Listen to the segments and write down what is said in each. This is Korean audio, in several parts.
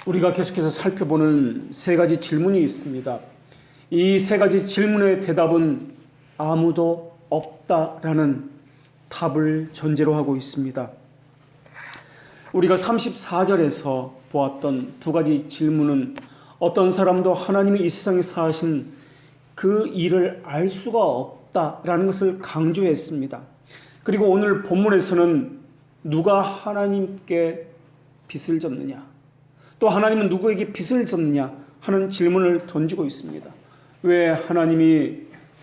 우리가 계속해서 살펴보는 세 가지 질문이 있습니다. 이 세 가지 질문의 대답은 아무도 없다라는 답을 전제로 하고 있습니다. 우리가 34절에서 보았던 두 가지 질문은 어떤 사람도 하나님이 이 세상에서 하신 그 일을 알 수가 없다라는 것을 강조했습니다. 그리고 오늘 본문에서는 누가 하나님께 빚을 졌느냐, 또 하나님은 누구에게 빚을 졌느냐 하는 질문을 던지고 있습니다. 왜 하나님이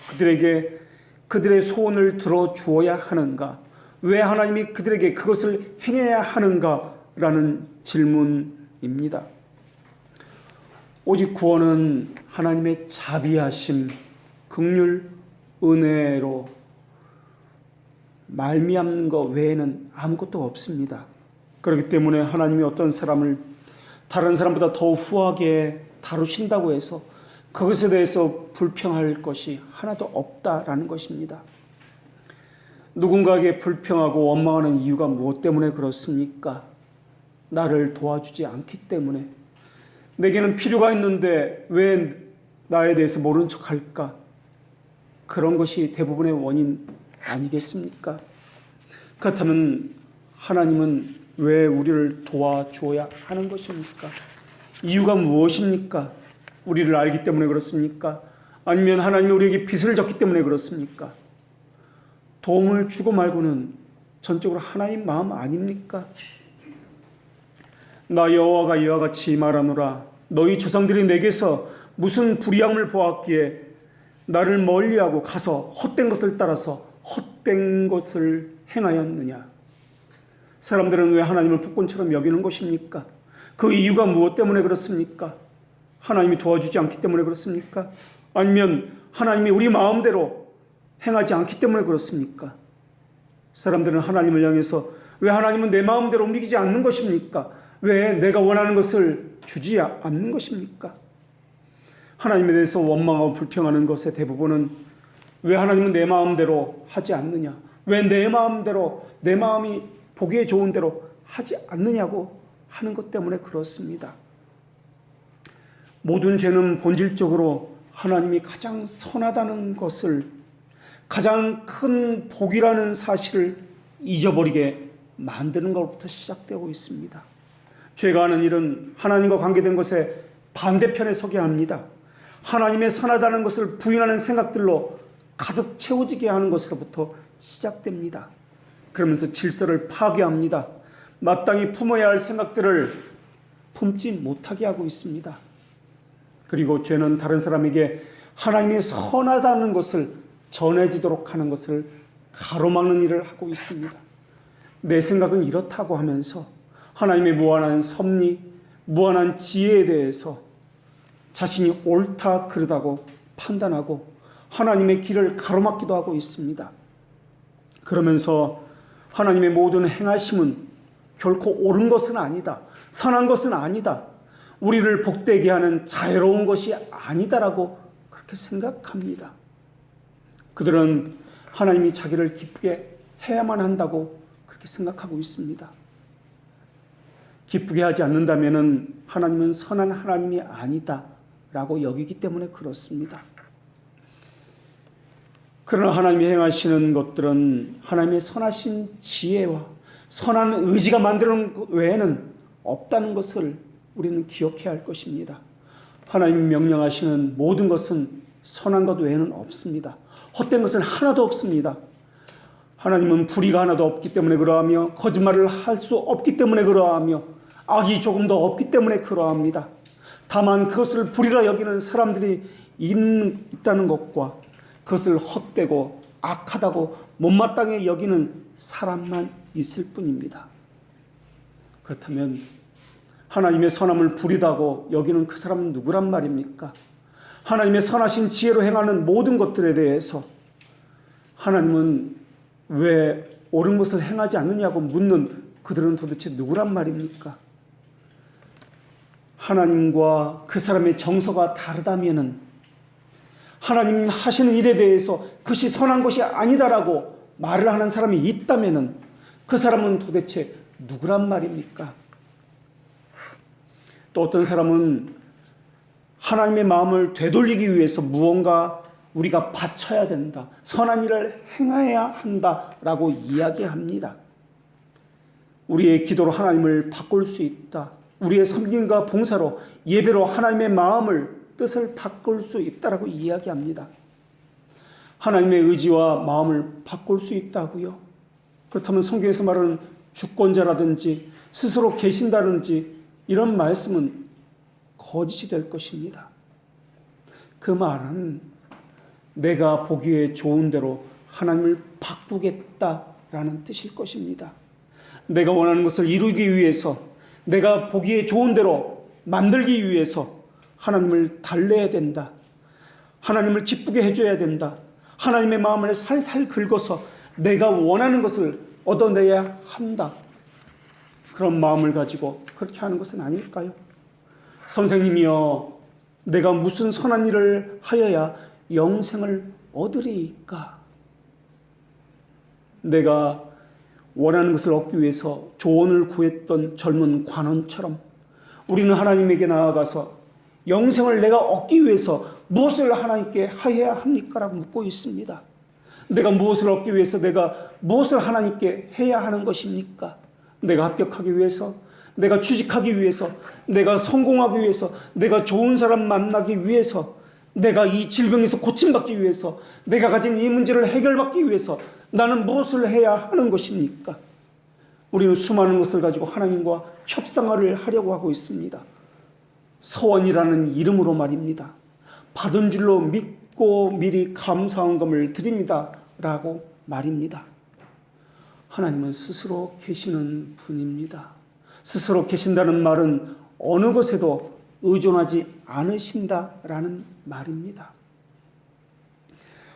그들에게 그들의 소원을 들어주어야 하는가? 왜 하나님이 그들에게 그것을 행해야 하는가라는 질문입니다. 오직 구원은 하나님의 자비하심, 긍휼, 은혜로 말미암는 것 외에는 아무것도 없습니다. 그렇기 때문에 하나님이 어떤 사람을 다른 사람보다 더 후하게 다루신다고 해서 그것에 대해서 불평할 것이 하나도 없다라는 것입니다. 누군가에게 불평하고 원망하는 이유가 무엇 때문에 그렇습니까? 나를 도와주지 않기 때문에. 내게는 필요가 있는데 왜 나에 대해서 모른 척할까? 그런 것이 대부분의 원인 아니겠습니까? 그렇다면 하나님은 왜 우리를 도와줘야 하는 것입니까? 이유가 무엇입니까? 우리를 알기 때문에 그렇습니까? 아니면 하나님이 우리에게 빚을 졌기 때문에 그렇습니까? 도움을 주고 말고는 전적으로 하나님 마음 아닙니까? 나 여호와가 이와 같이 말하노라. 너희 조상들이 내게서 무슨 불의함을 보았기에 나를 멀리하고 가서 헛된 것을 따라서 헛된 것을 행하였느냐? 사람들은 왜 하나님을 폭군처럼 여기는 것입니까? 그 이유가 무엇 때문에 그렇습니까? 하나님이 도와주지 않기 때문에 그렇습니까? 아니면 하나님이 우리 마음대로 행하지 않기 때문에 그렇습니까? 사람들은 하나님을 향해서 왜 하나님은 내 마음대로 움직이지 않는 것입니까? 왜 내가 원하는 것을 주지 않는 것입니까? 하나님에 대해서 원망하고 불평하는 것의 대부분은 왜 하나님은 내 마음대로 하지 않느냐? 왜 내 마음대로, 내 마음이 보기에 좋은 대로 하지 않느냐고 하는 것 때문에 그렇습니다. 모든 죄는 본질적으로 하나님이 가장 선하다는 것을, 가장 큰 복이라는 사실을 잊어버리게 만드는 것부터 시작되고 있습니다. 죄가 하는 일은 하나님과 관계된 것에 반대편에 서게 합니다. 하나님의 선하다는 것을 부인하는 생각들로 가득 채워지게 하는 것으로부터 시작됩니다. 그러면서 질서를 파괴합니다. 마땅히 품어야 할 생각들을 품지 못하게 하고 있습니다. 그리고 죄는 다른 사람에게 하나님이 선하다는 것을 전해지도록 하는 것을 가로막는 일을 하고 있습니다. 내 생각은 이렇다고 하면서 하나님의 무한한 섭리, 무한한 지혜에 대해서 자신이 옳다 그르다고 판단하고 하나님의 길을 가로막기도 하고 있습니다. 그러면서 하나님의 모든 행하심은 결코 옳은 것은 아니다, 선한 것은 아니다, 우리를 복되게 하는 자유로운 것이 아니다라고 그렇게 생각합니다. 그들은 하나님이 자기를 기쁘게 해야만 한다고 그렇게 생각하고 있습니다. 기쁘게 하지 않는다면 하나님은 선한 하나님이 아니다라고 여기기 때문에 그렇습니다. 그러나 하나님이 행하시는 것들은 하나님의 선하신 지혜와 선한 의지가 만드는 것 외에는 없다는 것을 우리는 기억해야 할 것입니다. 하나님이 명령하시는 모든 것은 선한 것 외에는 없습니다. 헛된 것은 하나도 없습니다. 하나님은 불의가 하나도 없기 때문에 그러하며 거짓말을 할 수 없기 때문에 그러하며 악이 조금 더 없기 때문에 그러합니다. 다만 그것을 불의라 여기는 사람들이 있다는 것과 그것을 헛되고 악하다고 못마땅해 여기는 사람만 있을 뿐입니다. 그렇다면 하나님의 선함을 불의다고 여기는 그 사람은 누구란 말입니까? 하나님의 선하신 지혜로 행하는 모든 것들에 대해서 하나님은 왜 옳은 것을 행하지 않느냐고 묻는 그들은 도대체 누구란 말입니까? 하나님과 그 사람의 정서가 다르다면은, 하나님 하시는 일에 대해서 그것이 선한 것이 아니다라고 말을 하는 사람이 있다면은 그 사람은 도대체 누구란 말입니까? 또 어떤 사람은 하나님의 마음을 되돌리기 위해서 무언가 우리가 바쳐야 된다, 선한 일을 행해야 한다라고 이야기합니다. 우리의 기도로 하나님을 바꿀 수 있다. 우리의 섬김과 봉사로, 예배로 하나님의 마음을, 뜻을 바꿀 수 있다라고 이야기합니다. 하나님의 의지와 마음을 바꿀 수 있다고요? 그렇다면 성경에서 말하는 주권자라든지 스스로 계신다든지 이런 말씀은 거짓이 될 것입니다. 그 말은 내가 보기에 좋은 대로 하나님을 바꾸겠다라는 뜻일 것입니다. 내가 원하는 것을 이루기 위해서, 내가 보기에 좋은 대로 만들기 위해서 하나님을 달래야 된다. 하나님을 기쁘게 해줘야 된다. 하나님의 마음을 살살 긁어서 내가 원하는 것을 얻어내야 한다. 그런 마음을 가지고 그렇게 하는 것은 아닐까요? 선생님이여, 내가 무슨 선한 일을 하여야 영생을 얻으리이까? 내가 원하는 것을 얻기 위해서 조언을 구했던 젊은 관원처럼 우리는 하나님에게 나아가서 영생을 내가 얻기 위해서 무엇을 하나님께 하여야 합니까? 라고 묻고 있습니다. 내가 무엇을 얻기 위해서 내가 무엇을 하나님께 해야 하는 것입니까? 내가 합격하기 위해서, 내가 취직하기 위해서, 내가 성공하기 위해서, 내가 좋은 사람 만나기 위해서, 내가 이 질병에서 고침받기 위해서, 내가 가진 이 문제를 해결받기 위해서 나는 무엇을 해야 하는 것입니까? 우리는 수많은 것을 가지고 하나님과 협상을 하려고 하고 있습니다. 서원이라는 이름으로 말입니다. 받은 줄로 믿고 미리 감사헌금을 드립니다 라고 말입니다. 하나님은 스스로 계시는 분입니다. 스스로 계신다는 말은 어느 것에도 의존하지 않으신다라는 말입니다.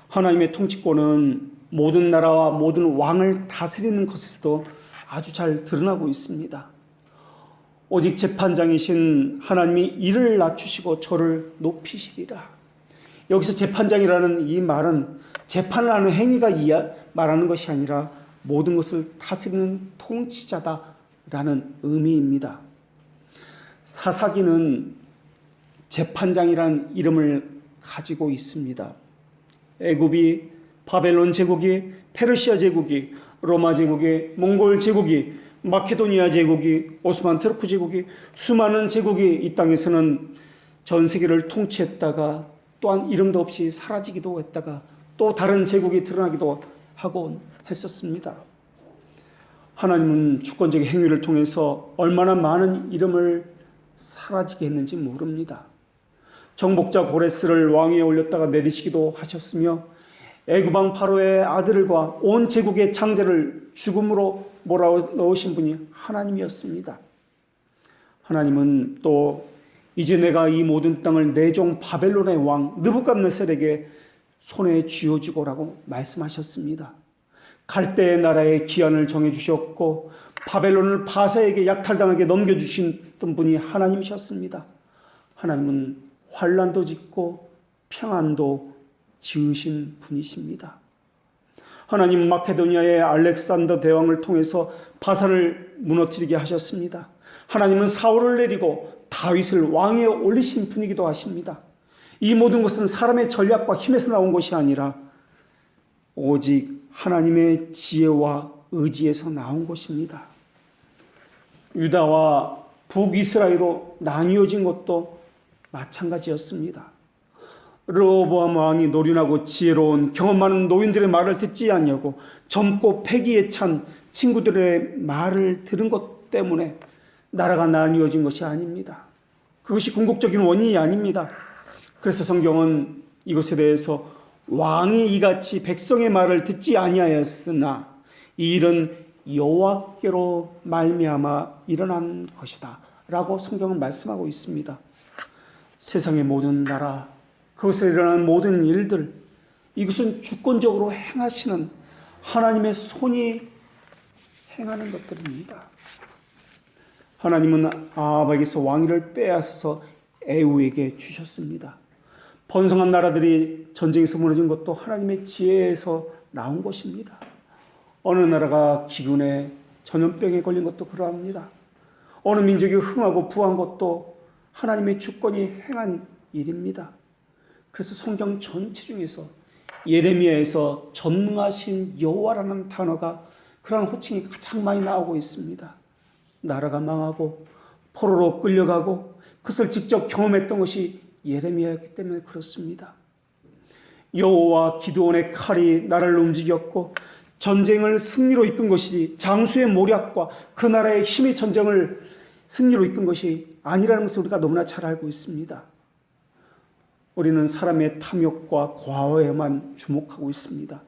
하나님의 통치권은 모든 나라와 모든 왕을 다스리는 것에서도 아주 잘 드러나고 있습니다. 오직 재판장이신 하나님이 이를 낮추시고 저를 높이시리라. 여기서 재판장이라는 이 말은 재판을 하는 행위가 말하는 것이 아니라 모든 것을 다스리는 통치자다라는 의미입니다. 사사기는 재판장이라는 이름을 가지고 있습니다. 애굽이, 바벨론 제국이, 페르시아 제국이, 로마 제국이, 몽골 제국이, 마케도니아 제국이, 오스만 트루크 제국이, 수많은 제국이 이 땅에서는 전 세계를 통치했다가 또한 이름도 없이 사라지기도 했다가 또 다른 제국이 드러나기도 하곤 했었습니다. 하나님은 주권적 행위를 통해서 얼마나 많은 이름을 사라지게 했는지 모릅니다. 정복자 고레스를 왕위에 올렸다가 내리시기도 하셨으며 애굽왕 파로의 아들과 온 제국의 창제를 죽음으로 몰아넣으신 분이 하나님이었습니다. 하나님은 또 이제 내가 이 모든 땅을 내 종 바벨론의 왕 느부갓네살에게 손에 쥐어주고라고 말씀하셨습니다. 갈대의 나라의 기한을 정해주셨고 바벨론을 바사에게 약탈당하게 넘겨주신 분이 하나님이셨습니다. 하나님은 환난도 짓고 평안도 지으신 분이십니다. 하나님 마케도니아의 알렉산더 대왕을 통해서 바사를 무너뜨리게 하셨습니다. 하나님은 사울을 내리고 다윗을 왕위에 올리신 분이기도 하십니다. 이 모든 것은 사람의 전략과 힘에서 나온 것이 아니라 오직 하나님의 지혜와 의지에서 나온 것입니다. 유다와 북이스라엘로 나뉘어진 것도 마찬가지였습니다. 르호보암 왕이 노련하고 지혜로운 경험 많은 노인들의 말을 듣지 아니하고 젊고 패기에 찬 친구들의 말을 들은 것 때문에 나라가 나뉘어진 것이 아닙니다. 그것이 궁극적인 원인이 아닙니다. 그래서 성경은 이것에 대해서 왕이 이같이 백성의 말을 듣지 아니하였으나 이 일은 여호와께로 말미암아 일어난 것이다 라고 성경은 말씀하고 있습니다. 세상의 모든 나라, 그것에 일어나는 모든 일들, 이것은 주권적으로 행하시는 하나님의 손이 행하는 것들입니다. 하나님은 아합에게서 왕위를 빼앗아서 에후에게 주셨습니다. 번성한 나라들이 전쟁에서 무너진 것도 하나님의 지혜에서 나온 것입니다. 어느 나라가 기근에 전염병에 걸린 것도 그러합니다. 어느 민족이 흥하고 부한 것도 하나님의 주권이 행한 일입니다. 그래서 성경 전체 중에서 예레미야에서 전능하신 여호와라는 단어가, 그런 호칭이 가장 많이 나오고 있습니다. 나라가 망하고 포로로 끌려가고 그것을 직접 경험했던 것이 예레미야였기 때문에 그렇습니다. 여호와 기드온의 칼이 나라를 움직였고 전쟁을 승리로 이끈 것이지 장수의 모략과 그 나라의 힘의 전쟁을 승리로 이끈 것이 아니라는 것을 우리가 너무나 잘 알고 있습니다. 우리는 사람의 탐욕과 과오에만 주목하고 있습니다.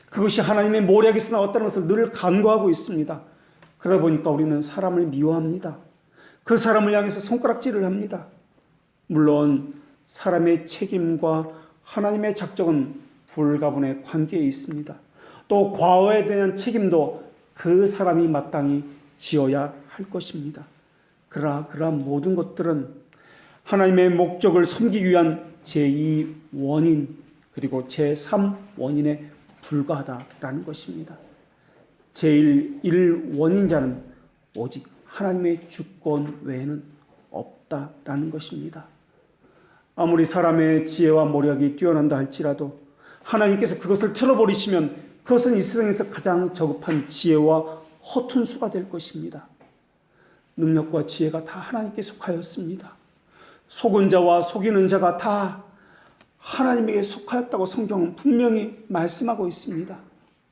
그것이 하나님의 모략에서 나왔다는 것을 늘 간과하고 있습니다. 그러다 보니까 우리는 사람을 미워합니다. 그 사람을 향해서 손가락질을 합니다. 물론 사람의 책임과 하나님의 작정은 불가분의 관계에 있습니다. 또 과오에 대한 책임도 그 사람이 마땅히 지어야 할 것입니다. 그러나 그러한 모든 것들은 하나님의 목적을 섬기기 위한 제2 원인 그리고 제3 원인에 불과하다라는 것입니다. 제1 원인자는 오직 하나님의 주권 외에는 없다라는 것입니다. 아무리 사람의 지혜와 모략이 뛰어난다 할지라도 하나님께서 그것을 틀어버리시면 그것은 이 세상에서 가장 저급한 지혜와 허튼 수가 될 것입니다. 능력과 지혜가 다 하나님께 속하였습니다. 속은 자와 속이는 자가 다 하나님에게 속하였다고 성경은 분명히 말씀하고 있습니다.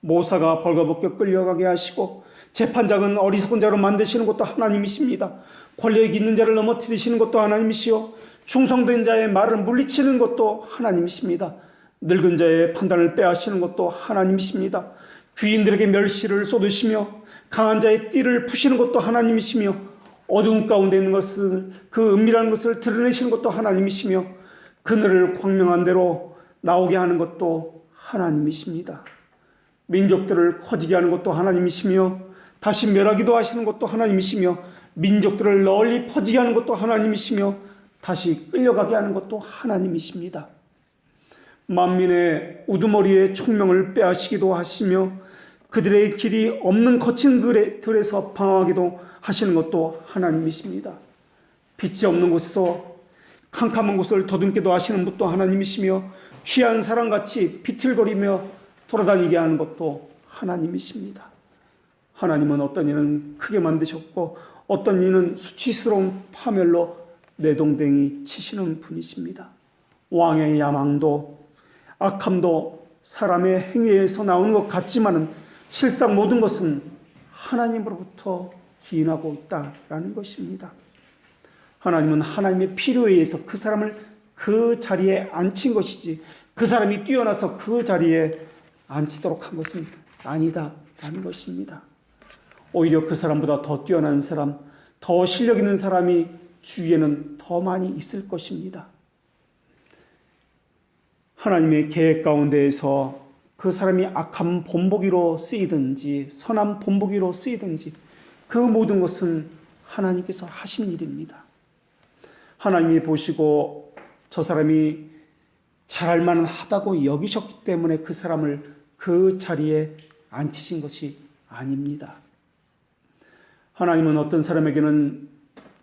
모사가 벌거벗겨 끌려가게 하시고 재판장은 어리석은 자로 만드시는 것도 하나님이십니다. 권력 있는 자를 넘어뜨리시는 것도 하나님이시요 충성된 자의 말을 물리치는 것도 하나님이십니다. 늙은 자의 판단을 빼앗으시는 것도 하나님이십니다. 귀인들에게 멸시를 쏟으시며 강한 자의 띠를 푸시는 것도 하나님이시며 어두운 가운데 있는 것을, 그 은밀한 것을 드러내시는 것도 하나님이시며 그늘을 광명한 대로 나오게 하는 것도 하나님이십니다. 민족들을 커지게 하는 것도 하나님이시며 다시 멸하기도 하시는 것도 하나님이시며 민족들을 널리 퍼지게 하는 것도 하나님이시며 다시 끌려가게 하는 것도 하나님이십니다. 만민의 우두머리의 총명을 빼앗기도 하시며 그들의 길이 없는 거친 들에서 방황하기도 하시는 것도 하나님이십니다. 빛이 없는 곳에서 캄캄한 곳을 더듬게도 하시는 것도 하나님이시며 취한 사람같이 비틀거리며 돌아다니게 하는 것도 하나님이십니다. 하나님은 어떤 이는 크게 만드셨고 어떤 이는 수치스러운 파멸로 내동댕이 치시는 분이십니다. 왕의 야망도 악함도 사람의 행위에서 나오는 것 같지만은 실상 모든 것은 하나님으로부터 기인하고 있다라는 것입니다. 하나님은 하나님의 필요에 의해서 그 사람을 그 자리에 앉힌 것이지 그 사람이 뛰어나서 그 자리에 앉히도록 한 것은 아니다라는 것입니다. 오히려 그 사람보다 더 뛰어난 사람, 더 실력 있는 사람이 주위에는 더 많이 있을 것입니다. 하나님의 계획 가운데에서 그 사람이 악한 본보기로 쓰이든지 선한 본보기로 쓰이든지 그 모든 것은 하나님께서 하신 일입니다. 하나님이 보시고 저 사람이 잘할 만하다고 여기셨기 때문에 그 사람을 그 자리에 앉히신 것이 아닙니다. 하나님은 어떤 사람에게는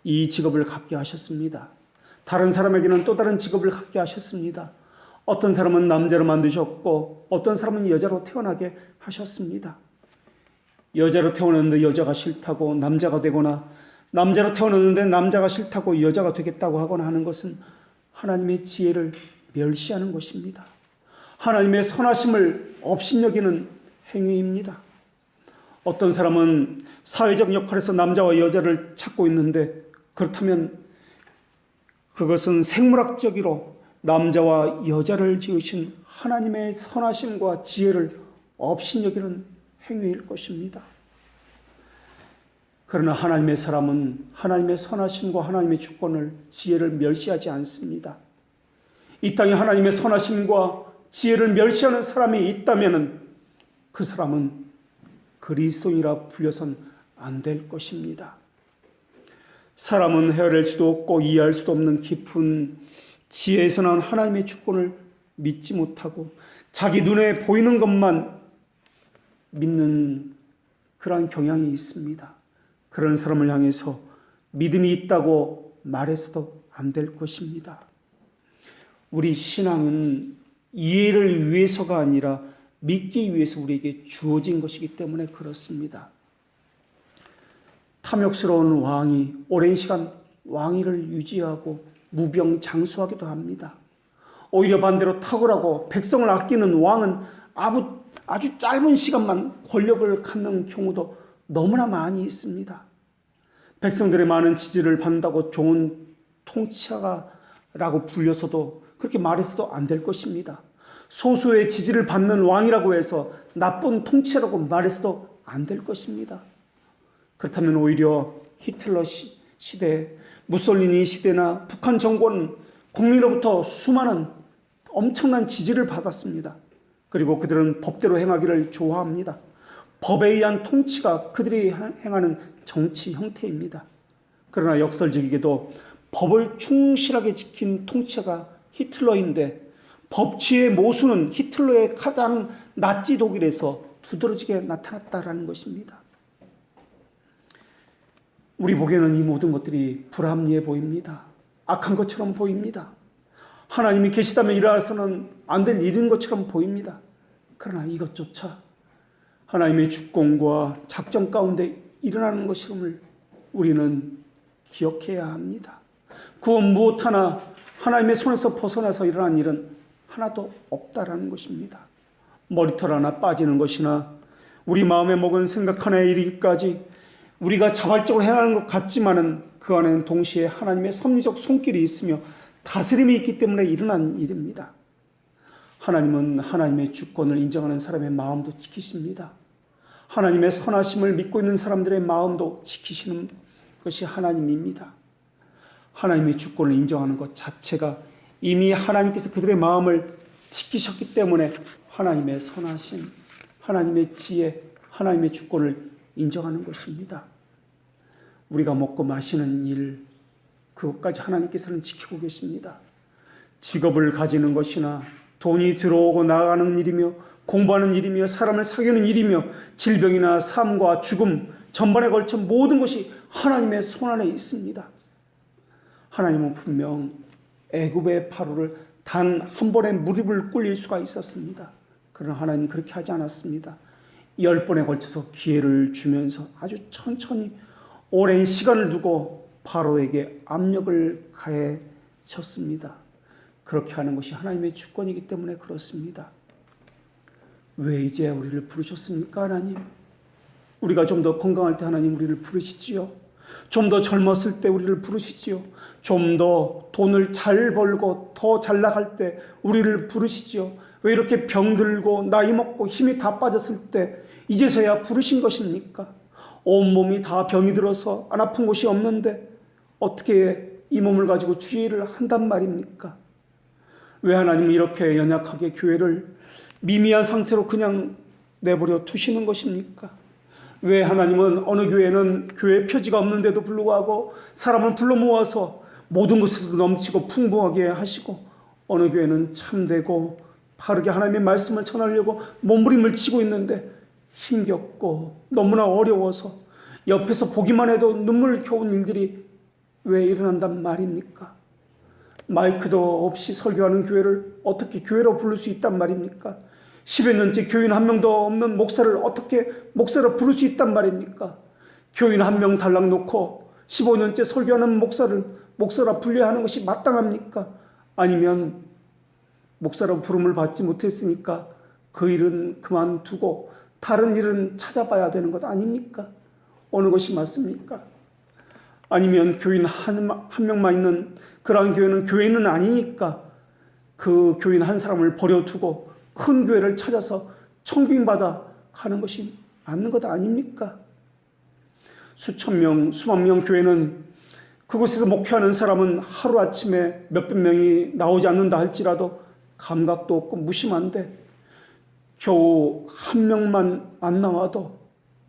이 직업을 갖게 하셨습니다. 다른 사람에게는 또 다른 직업을 갖게 하셨습니다. 어떤 사람은 남자로 만드셨고 어떤 사람은 여자로 태어나게 하셨습니다. 여자로 태어났는데 여자가 싫다고 남자가 되거나 남자로 태어났는데 남자가 싫다고 여자가 되겠다고 하거나 하는 것은 하나님의 지혜를 멸시하는 것입니다. 하나님의 선하심을 업신여기는 행위입니다. 어떤 사람은 사회적 역할에서 남자와 여자를 찾고 있는데 그렇다면 그것은 생물학적으로 남자와 여자를 지으신 하나님의 선하심과 지혜를 업신여기는 행위일 것입니다. 그러나 하나님의 사람은 하나님의 선하심과 하나님의 주권을 지혜를 멸시하지 않습니다. 이 땅에 하나님의 선하심과 지혜를 멸시하는 사람이 있다면 그 사람은 그리스도인이라 불려선 안 될 것입니다. 사람은 헤아릴 수도 없고 이해할 수도 없는 깊은 지혜에서 나온 하나님의 주권을 믿지 못하고 자기 눈에 보이는 것만 믿는 그러한 경향이 있습니다. 그런 사람을 향해서 믿음이 있다고 말해서도 안 될 것입니다. 우리 신앙은 이해를 위해서가 아니라 믿기 위해서 우리에게 주어진 것이기 때문에 그렇습니다. 탐욕스러운 왕이 오랜 시간 왕위를 유지하고 무병장수하기도 합니다. 오히려 반대로 탁월하고 백성을 아끼는 왕은 아주 짧은 시간만 권력을 갖는 경우도 너무나 많이 있습니다. 백성들의 많은 지지를 받는다고 좋은 통치자라고 불려서도 그렇게 말해서도 안 될 것입니다. 소수의 지지를 받는 왕이라고 해서 나쁜 통치자라고 말해서도 안 될 것입니다. 그렇다면 오히려 히틀러 시대, 무솔리니 시대나 북한 정권은 국민으로부터 수많은 엄청난 지지를 받았습니다. 그리고 그들은 법대로 행하기를 좋아합니다. 법에 의한 통치가 그들이 행하는 정치 형태입니다. 그러나 역설적이게도 법을 충실하게 지킨 통치자가 히틀러인데 법치의 모순은 히틀러의 가장 나치 독일에서 두드러지게 나타났다라는 것입니다. 우리 보기에는 이 모든 것들이 불합리해 보입니다. 악한 것처럼 보입니다. 하나님이 계시다면 일어나서는 안 될 일인 것처럼 보입니다. 그러나 이것조차 하나님의 주권과 작정 가운데 일어나는 것임을 우리는 기억해야 합니다. 그 무엇 하나 하나님의 손에서 벗어나서 일어난 일은 하나도 없다라는 것입니다. 머리털 하나 빠지는 것이나 우리 마음에 먹은 생각 하나에 이르기까지 우리가 자발적으로 행하는 것 같지만은 그 안에는 동시에 하나님의 섭리적 손길이 있으며 다스림이 있기 때문에 일어난 일입니다. 하나님은 하나님의 주권을 인정하는 사람의 마음도 지키십니다. 하나님의 선하심을 믿고 있는 사람들의 마음도 지키시는 것이 하나님입니다. 하나님의 주권을 인정하는 것 자체가 이미 하나님께서 그들의 마음을 지키셨기 때문에 하나님의 선하심, 하나님의 지혜, 하나님의 주권을 인정하는 것입니다. 우리가 먹고 마시는 일, 그것까지 하나님께서는 지키고 계십니다. 직업을 가지는 것이나 돈이 들어오고 나가는 일이며 공부하는 일이며 사람을 사귀는 일이며 질병이나 삶과 죽음 전반에 걸쳐 모든 것이 하나님의 손안에 있습니다. 하나님은 분명 애굽의 파로를 단 한 번에 무릎을 꿇릴 수가 있었습니다. 그러나 하나님은 그렇게 하지 않았습니다. 10번에 걸쳐서 기회를 주면서 아주 천천히 오랜 시간을 두고 파로에게 압력을 가해쳤습니다. 그렇게 하는 것이 하나님의 주권이기 때문에 그렇습니다. 왜 이제 우리를 부르셨습니까, 하나님? 우리가 좀 더 건강할 때 하나님 우리를 부르시지요. 좀 더 젊었을 때 우리를 부르시지요. 좀 더 돈을 잘 벌고 더 잘 나갈 때 우리를 부르시지요. 왜 이렇게 병들고 나이 먹고 힘이 다 빠졌을 때 이제서야 부르신 것입니까? 온몸이 다 병이 들어서 안 아픈 곳이 없는데 어떻게 이 몸을 가지고 주의를 한단 말입니까? 왜 하나님은 이렇게 연약하게 교회를 미미한 상태로 그냥 내버려 두시는 것입니까? 왜 하나님은 어느 교회는 교회 표지가 없는데도 불구하고 사람을 불러 모아서 모든 것에서 넘치고 풍부하게 하시고 어느 교회는 참되고 바르게 하나님의 말씀을 전하려고 몸부림을 치고 있는데 힘겹고 너무나 어려워서 옆에서 보기만 해도 눈물겨운 일들이 왜 일어난단 말입니까? 마이크도 없이 설교하는 교회를 어떻게 교회로 부를 수 있단 말입니까? 10여 년째 교인 한 명도 없는 목사를 어떻게 목사로 부를 수 있단 말입니까? 교인 한 명 달랑 놓고 15년째 설교하는 목사를 목사라 불려야 하는 것이 마땅합니까? 아니면 목사로 부름을 받지 못했으니까 그 일은 그만두고 다른 일은 찾아봐야 되는 것 아닙니까? 어느 것이 맞습니까? 아니면 교인 한 명만 있는 그러한 교회는 교회는 아니니까 그 교인 한 사람을 버려두고 큰 교회를 찾아서 청빙받아 가는 것이 맞는 것 아닙니까? 수천 명, 수만 명 교회는 그곳에서 목회하는 사람은 하루아침에 몇백 명이 나오지 않는다 할지라도 감각도 없고 무심한데 겨우 한 명만 안 나와도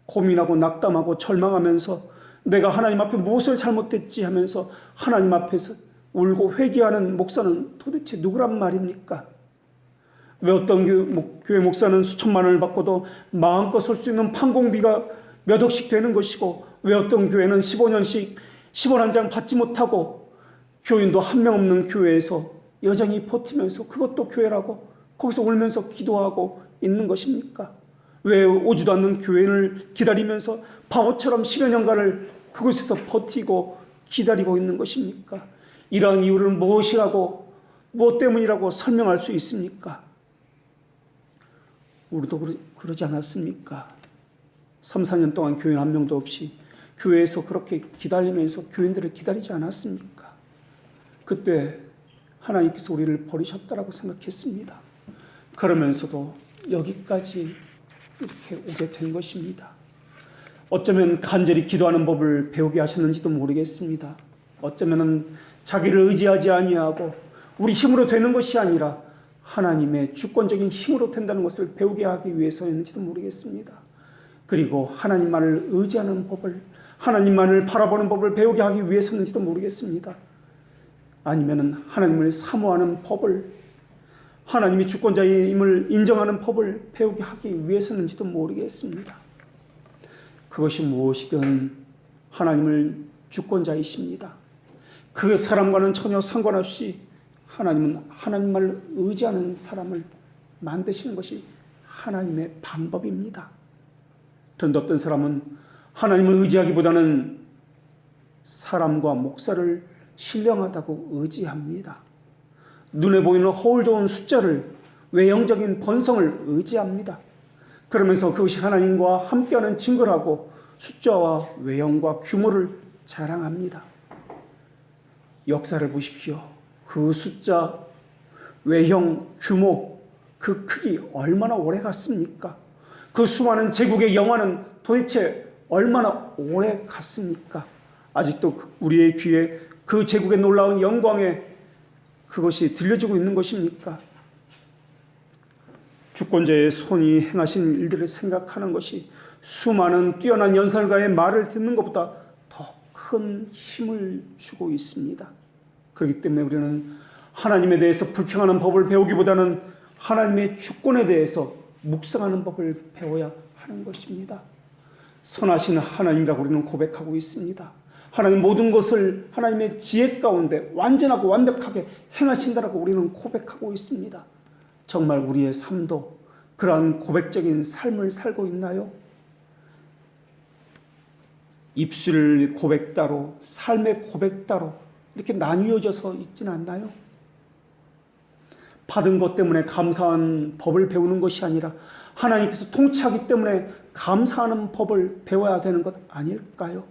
고민하고 낙담하고 절망하면서 내가 하나님 앞에 무엇을 잘못했지 하면서 하나님 앞에서 울고 회개하는 목사는 도대체 누구란 말입니까? 왜 어떤 교회 목사는 수천만 원을 받고도 마음껏 쓸 수 있는 판공비가 몇 억씩 되는 것이고 왜 어떤 교회는 15년씩 10원 한 장 받지 못하고 교인도 한 명 없는 교회에서 여전히 버티면서 그것도 교회라고 거기서 울면서 기도하고 있는 것입니까? 왜 오지도 않는 교회를 기다리면서 바보처럼 10여 년간을 그곳에서 버티고 기다리고 있는 것입니까? 이러한 이유를 무엇이라고, 무엇 때문이라고 설명할 수 있습니까? 우리도 그러지 않았습니까? 3, 4년 동안 교인 한 명도 없이 교회에서 그렇게 기다리면서 교인들을 기다리지 않았습니까? 그때 하나님께서 우리를 버리셨다라고 생각했습니다. 그러면서도 여기까지 이렇게 오게 된 것입니다. 어쩌면 간절히 기도하는 법을 배우게 하셨는지도 모르겠습니다. 어쩌면 자기를 의지하지 아니하고 우리 힘으로 되는 것이 아니라 하나님의 주권적인 힘으로 된다는 것을 배우게 하기 위해서였는지도 모르겠습니다. 그리고 하나님만을 의지하는 법을, 하나님만을 바라보는 법을 배우게 하기 위해서였는지도 모르겠습니다. 아니면 하나님을 사모하는 법을, 하나님이 주권자임을 인정하는 법을 배우게 하기 위해서였는지도 모르겠습니다. 그것이 무엇이든 하나님을 주권자이십니다. 그 사람과는 전혀 상관없이 하나님은 하나님만을 의지하는 사람을 만드시는 것이 하나님의 방법입니다. 그런데 어떤 사람은 하나님을 의지하기보다는 사람과 목사를 신령하다고 의지합니다. 눈에 보이는 허울 좋은 숫자를, 외형적인 번성을 의지합니다. 그러면서 그것이 하나님과 함께하는 증거라고 숫자와 외형과 규모를 자랑합니다. 역사를 보십시오. 그 숫자, 외형, 규모, 그 크기 얼마나 오래 갔습니까? 그 수많은 제국의 영화는 도대체 얼마나 오래 갔습니까? 아직도 우리의 귀에 그 제국의 놀라운 영광에 그것이 들려지고 있는 것입니까? 주권자의 손이 행하신 일들을 생각하는 것이 수많은 뛰어난 연설가의 말을 듣는 것보다 더 큰 힘을 주고 있습니다. 그렇기 때문에 우리는 하나님에 대해서 불평하는 법을 배우기보다는 하나님의 주권에 대해서 묵상하는 법을 배워야 하는 것입니다. 선하신 하나님이라고 우리는 고백하고 있습니다. 하나님 모든 것을 하나님의 지혜 가운데 완전하고 완벽하게 행하신다라고 우리는 고백하고 있습니다. 정말 우리의 삶도 그러한 고백적인 삶을 살고 있나요? 입술 고백 따로, 삶의 고백 따로 이렇게 나뉘어져서 있지는 않나요? 받은 것 때문에 감사한 법을 배우는 것이 아니라 하나님께서 통치하기 때문에 감사하는 법을 배워야 되는 것 아닐까요?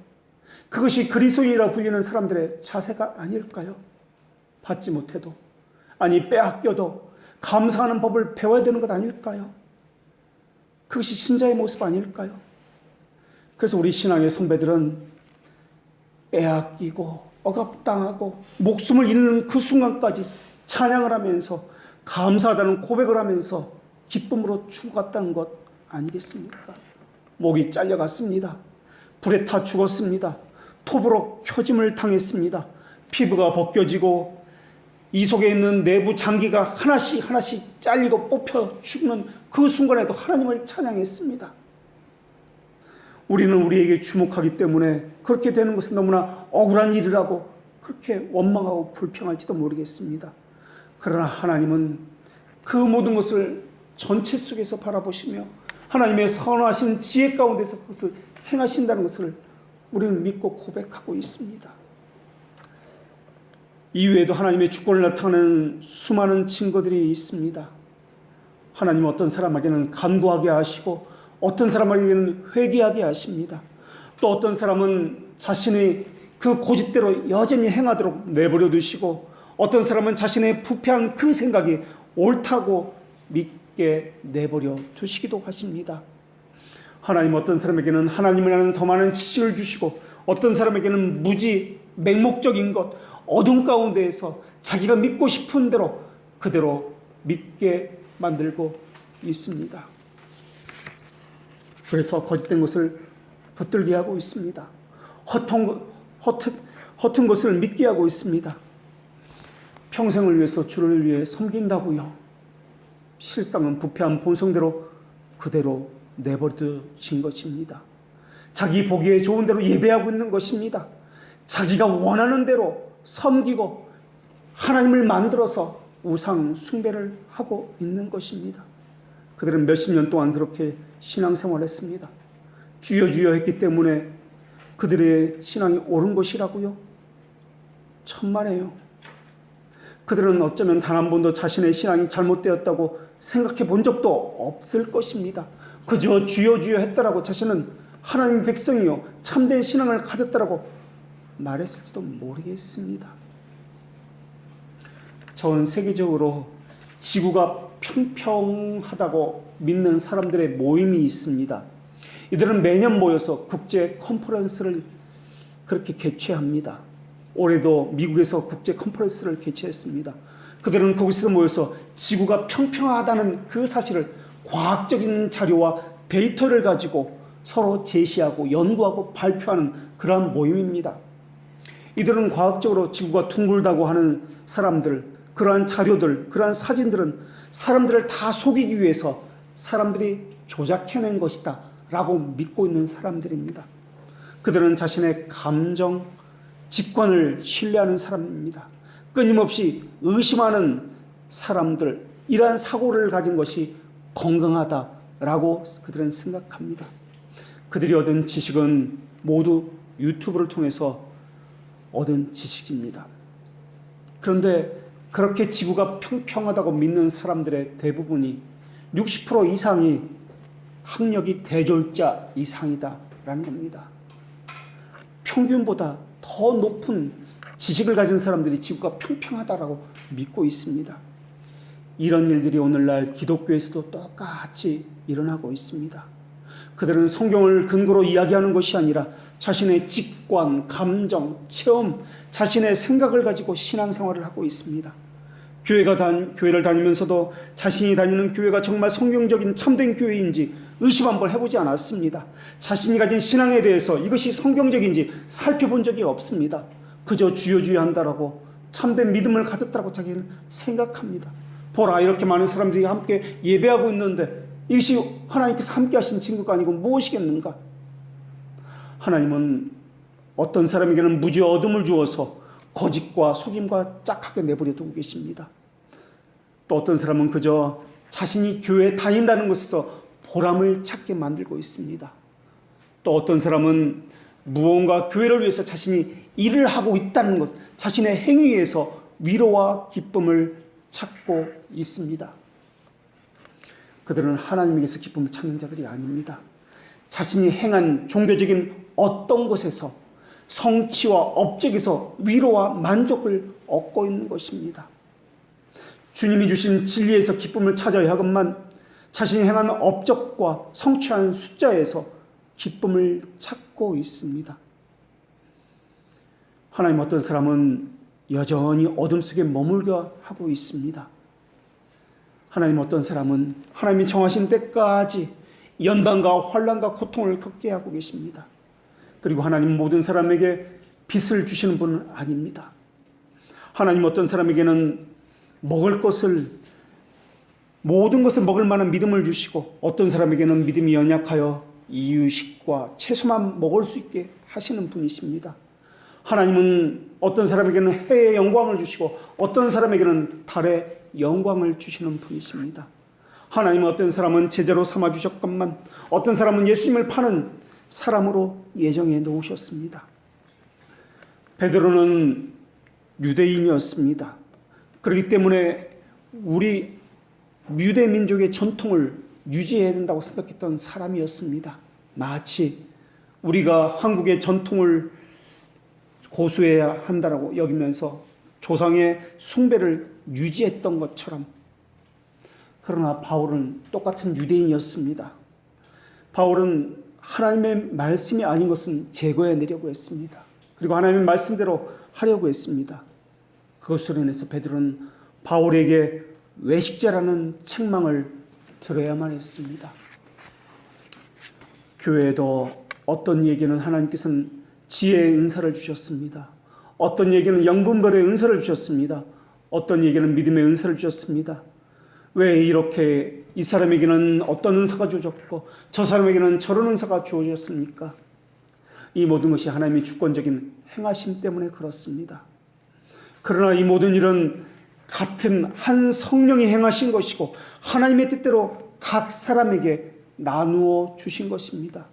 그것이 그리스도인이라 불리는 사람들의 자세가 아닐까요? 받지 못해도, 아니 빼앗겨도 감사하는 법을 배워야 되는 것 아닐까요? 그것이 신자의 모습 아닐까요? 그래서 우리 신앙의 선배들은 빼앗기고 억압당하고 목숨을 잃는 그 순간까지 찬양을 하면서 감사하다는 고백을 하면서 기쁨으로 죽어갔다는 것 아니겠습니까? 목이 잘려갔습니다. 불에 타 죽었습니다. 톱으로 켜짐을 당했습니다. 피부가 벗겨지고 이 속에 있는 내부 장기가 하나씩 하나씩 잘리고 뽑혀 죽는 그 순간에도 하나님을 찬양했습니다. 우리는 우리에게 주목하기 때문에 그렇게 되는 것은 너무나 억울한 일이라고 그렇게 원망하고 불평할지도 모르겠습니다. 그러나 하나님은 그 모든 것을 전체 속에서 바라보시며 하나님의 선하신 지혜 가운데서 그것을 행하신다는 것을 우리는 믿고 고백하고 있습니다. 이외에도 하나님의 주권을 나타내는 수많은 증거들이 있습니다. 하나님은 어떤 사람에게는 간구하게 하시고 어떤 사람에게는 회개하게 하십니다. 또 어떤 사람은 자신의 그 고집대로 여전히 행하도록 내버려 두시고 어떤 사람은 자신의 부패한 그 생각이 옳다고 믿게 내버려 두시기도 하십니다. 하나님 어떤 사람에게는 하나님을 아는 더 많은 지식을 주시고 어떤 사람에게는 무지 맹목적인 것, 어둠 가운데에서 자기가 믿고 싶은 대로 그대로 믿게 만들고 있습니다. 그래서 거짓된 것을 붙들게 하고 있습니다. 허튼 것을 믿게 하고 있습니다. 평생을 위해서 주를 위해 섬긴다고요. 실상은 부패한 본성대로 그대로 내버려진 것입니다. 자기 보기에 좋은 대로 예배하고 있는 것입니다. 자기가 원하는 대로 섬기고 하나님을 만들어서 우상 숭배를 하고 있는 것입니다. 그들은 몇십 년 동안 그렇게 신앙생활을 했습니다. 주여 주여 했기 때문에 그들의 신앙이 옳은 것이라고요? 천만에요. 그들은 어쩌면 단 한 번도 자신의 신앙이 잘못되었다고 생각해 본 적도 없을 것입니다. 그저 주여 주여 했다라고 자신은 하나님 백성이요 참된 신앙을 가졌다라고 말했을지도 모르겠습니다. 전 세계적으로 지구가 평평하다고 믿는 사람들의 모임이 있습니다. 이들은 매년 모여서 국제 컨퍼런스를 그렇게 개최합니다. 올해도 미국에서 국제 컨퍼런스를 개최했습니다. 그들은 거기서 모여서 지구가 평평하다는 그 사실을 과학적인 자료와 데이터를 가지고 서로 제시하고 연구하고 발표하는 그러한 모임입니다. 이들은 과학적으로 지구가 둥글다고 하는 사람들, 그러한 자료들, 그러한 사진들은 사람들을 다 속이기 위해서 사람들이 조작해낸 것이다 라고 믿고 있는 사람들입니다. 그들은 자신의 감정, 직관을 신뢰하는 사람입니다. 끊임없이 의심하는 사람들, 이러한 사고를 가진 것이 건강하다라고 그들은 생각합니다. 그들이 얻은 지식은 모두 유튜브를 통해서 얻은 지식입니다. 그런데 그렇게 지구가 평평하다고 믿는 사람들의 대부분이 60% 이상이 학력이 대졸자 이상이다라는 겁니다. 평균보다 더 높은 지식을 가진 사람들이 지구가 평평하다라고 믿고 있습니다. 이런 일들이 오늘날 기독교에서도 똑같이 일어나고 있습니다. 그들은 성경을 근거로 이야기하는 것이 아니라 자신의 직관, 감정, 체험, 자신의 생각을 가지고 신앙생활을 하고 있습니다. 교회를 다니면서도 자신이 다니는 교회가 정말 성경적인 참된 교회인지 의심 한번 해보지 않았습니다. 자신이 가진 신앙에 대해서 이것이 성경적인지 살펴본 적이 없습니다. 그저 주여 주여 한다라고 참된 믿음을 가졌다고 자기는 생각합니다. 보라, 이렇게 많은 사람들이 함께 예배하고 있는데 이것이 하나님께서 함께 하신 증거가 아니고 무엇이겠는가? 하나님은 어떤 사람에게는 무지 어둠을 주어서 거짓과 속임과 짝하게 내버려 두고 계십니다. 또 어떤 사람은 그저 자신이 교회에 다닌다는 것에서 보람을 찾게 만들고 있습니다. 또 어떤 사람은 무언가 교회를 위해서 자신이 일을 하고 있다는 것, 자신의 행위에서 위로와 기쁨을 찾고 있습니다. 그들은 하나님에게서 기쁨을 찾는 자들이 아닙니다. 자신이 행한 종교적인 어떤 것에서 성취와 업적에서 위로와 만족을 얻고 있는 것입니다. 주님이 주신 진리에서 기쁨을 찾아야 하건만 자신이 행한 업적과 성취한 숫자에서 기쁨을 찾고 있습니다. 하나님, 어떤 사람은 여전히 어둠 속에 머물게 하고 있습니다. 하나님, 어떤 사람은 하나님이 정하신 때까지 연단과 환난과 고통을 겪게 하고 계십니다. 그리고 하나님 모든 사람에게 빚을 주시는 분은 아닙니다. 하나님 어떤 사람에게는 먹을 것을, 모든 것을 먹을 만한 믿음을 주시고 어떤 사람에게는 믿음이 연약하여 이유식과 채소만 먹을 수 있게 하시는 분이십니다. 하나님은 어떤 사람에게는 해의 영광을 주시고 어떤 사람에게는 달의 영광을 주시는 분이십니다. 하나님은 어떤 사람은 제자로 삼아주셨건만 어떤 사람은 예수님을 파는 사람으로 예정해 놓으셨습니다. 베드로는 유대인이었습니다. 그렇기 때문에 우리 유대 민족의 전통을 유지해야 된다고 생각했던 사람이었습니다. 마치 우리가 한국의 전통을 고수해야 한다고 여기면서 조상의 숭배를 유지했던 것처럼. 그러나 바울은 똑같은 유대인이었습니다. 바울은 하나님의 말씀이 아닌 것은 제거해내려고 했습니다. 그리고 하나님의 말씀대로 하려고 했습니다. 그것으로 인해서 베드로는 바울에게 외식자라는 책망을 들어야만 했습니다. 교회에도 어떤 이에게는 하나님께서는 지혜의 은사를 주셨습니다. 어떤 이에게는 영분별의 은사를 주셨습니다. 어떤 이에게는 믿음의 은사를 주셨습니다. 왜 이렇게 이 사람에게는 어떤 은사가 주어졌고 저 사람에게는 저런 은사가 주어졌습니까? 이 모든 것이 하나님의 주권적인 행하심 때문에 그렇습니다. 그러나 이 모든 일은 같은 한 성령이 행하신 것이고 하나님의 뜻대로 각 사람에게 나누어 주신 것입니다.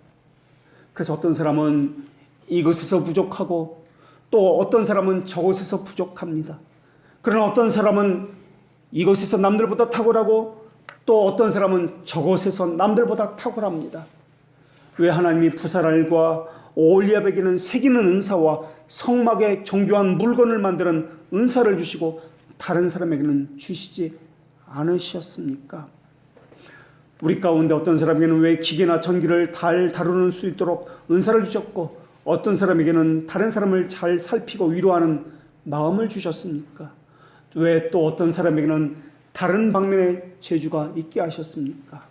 그래서 어떤 사람은 이것에서 부족하고 또 어떤 사람은 저것에서 부족합니다. 그러나 어떤 사람은 이것에서 남들보다 탁월하고 또 어떤 사람은 저것에서 남들보다 탁월합니다. 왜 하나님이 부사랄과 오홀리압에게는 새기는 은사와 성막에 정교한 물건을 만드는 은사를 주시고 다른 사람에게는 주시지 않으셨습니까? 우리 가운데 어떤 사람에게는 왜 기계나 전기를 잘 다루는 수 있도록 은사를 주셨고 어떤 사람에게는 다른 사람을 잘 살피고 위로하는 마음을 주셨습니까? 왜 또 어떤 사람에게는 다른 방면의 재주가 있게 하셨습니까?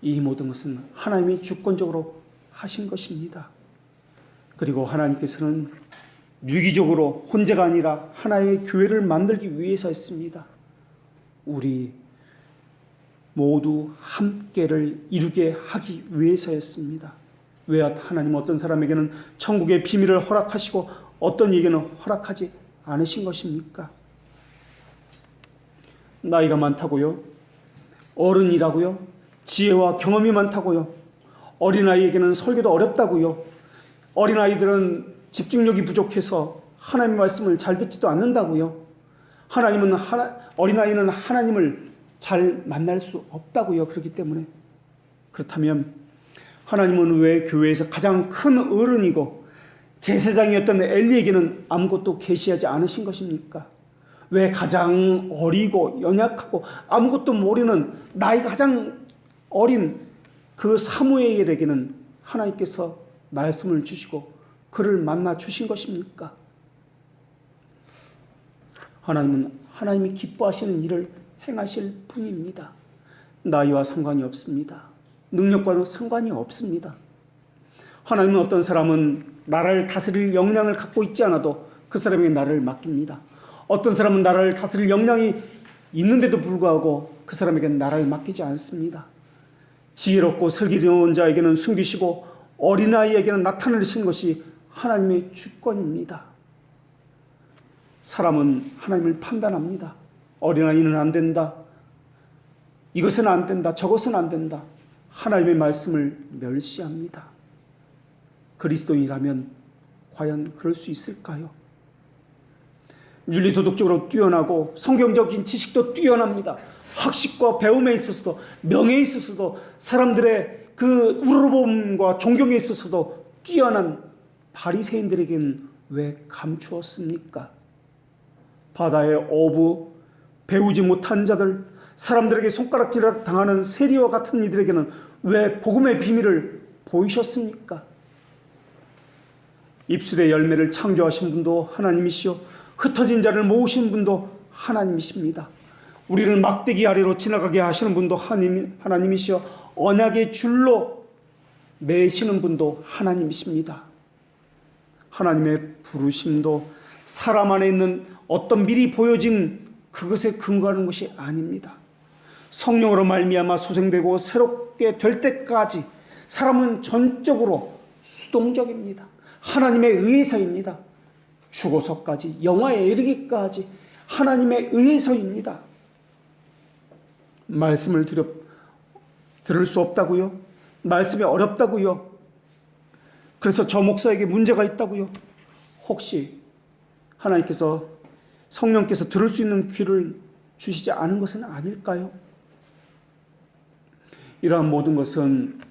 이 모든 것은 하나님이 주권적으로 하신 것입니다. 그리고 하나님께서는 유기적으로 혼자가 아니라 하나의 교회를 만들기 위해서 했습니다. 우리 모두 함께를 이루게 하기 위해서였습니다. 왜 하나님은 어떤 사람에게는 천국의 비밀을 허락하시고 어떤 이에게는 허락하지 않으신 것입니까? 나이가 많다고요? 어른이라고요? 지혜와 경험이 많다고요? 어린아이에게는 설교도 어렵다고요? 어린아이들은 집중력이 부족해서 하나님의 말씀을 잘 듣지도 않는다고요? 어린아이는 하나님을 잘 만날 수 없다고요. 그렇기 때문에 그렇다면 하나님은 왜 교회에서 가장 큰 어른이고 제사장이었던 엘리에게는 아무것도 계시하지 않으신 것입니까? 왜 가장 어리고 연약하고 아무것도 모르는 나이가 가장 어린 그 사무엘에게는 하나님께서 말씀을 주시고 그를 만나 주신 것입니까? 하나님은 하나님이 기뻐하시는 일을 행하실 분입니다. 나이와 상관이 없습니다. 능력과도 상관이 없습니다. 하나님은 어떤 사람은 나라를 다스릴 역량을 갖고 있지 않아도 그 사람에게 나라를 맡깁니다. 어떤 사람은 나라를 다스릴 역량이 있는데도 불구하고 그 사람에게 나라를 맡기지 않습니다. 지혜롭고 슬기로운 자에게는 숨기시고 어린아이에게는 나타내신 것이 하나님의 주권입니다. 사람은 하나님을 판단합니다. 어린아이는 안 된다. 이것은 안 된다. 저것은 안 된다. 하나님의 말씀을 멸시합니다. 그리스도인이라면 과연 그럴 수 있을까요? 윤리도덕적으로 뛰어나고 성경적인 지식도 뛰어납니다. 학식과 배움에 있어서도 명예에 있어서도 사람들의 그 우러러봄과 존경에 있어서도 뛰어난 바리새인들에게는 왜 감추었습니까? 바다의 어부, 배우지 못한 자들, 사람들에게 손가락질 당하는 세리와 같은 이들에게는 왜 복음의 비밀을 보이셨습니까? 입술의 열매를 창조하신 분도 하나님이시요 흩어진 자를 모으신 분도 하나님이십니다. 우리를 막대기 아래로 지나가게 하시는 분도 하나님이시요 언약의 줄로 매시는 분도 하나님이십니다. 하나님의 부르심도 사람 안에 있는 어떤 미리 보여진 그것에 근거하는 것이 아닙니다. 성령으로 말미암아 소생되고 새롭게 될 때까지 사람은 전적으로 수동적입니다. 하나님에 의해서입니다. 죽어서까지 영화에 이르기까지 하나님에 의해서입니다. 말씀을 들을 수 없다고요? 말씀이 어렵다고요? 그래서 저 목사에게 문제가 있다고요? 혹시 하나님께서 성령께서 들을 수 있는 귀를 주시지 않은 것은 아닐까요? 이러한 모든 것은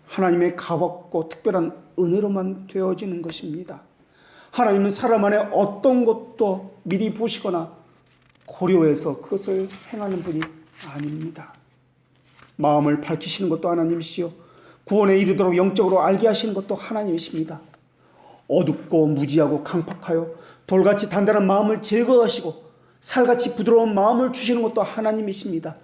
하나님의 가볍고 특별한 은혜로만 되어지는 것입니다. 하나님은 사람 안에 어떤 것도 미리 보시거나 고려해서 그것을 행하는 분이 아닙니다. 마음을 밝히시는 것도 하나님이시요 구원에 이르도록 영적으로 알게 하시는 것도 하나님이십니다. 어둡고 무지하고 강팍하여 돌같이 단단한 마음을 제거하시고 살같이 부드러운 마음을 주시는 것도 하나님이십니다.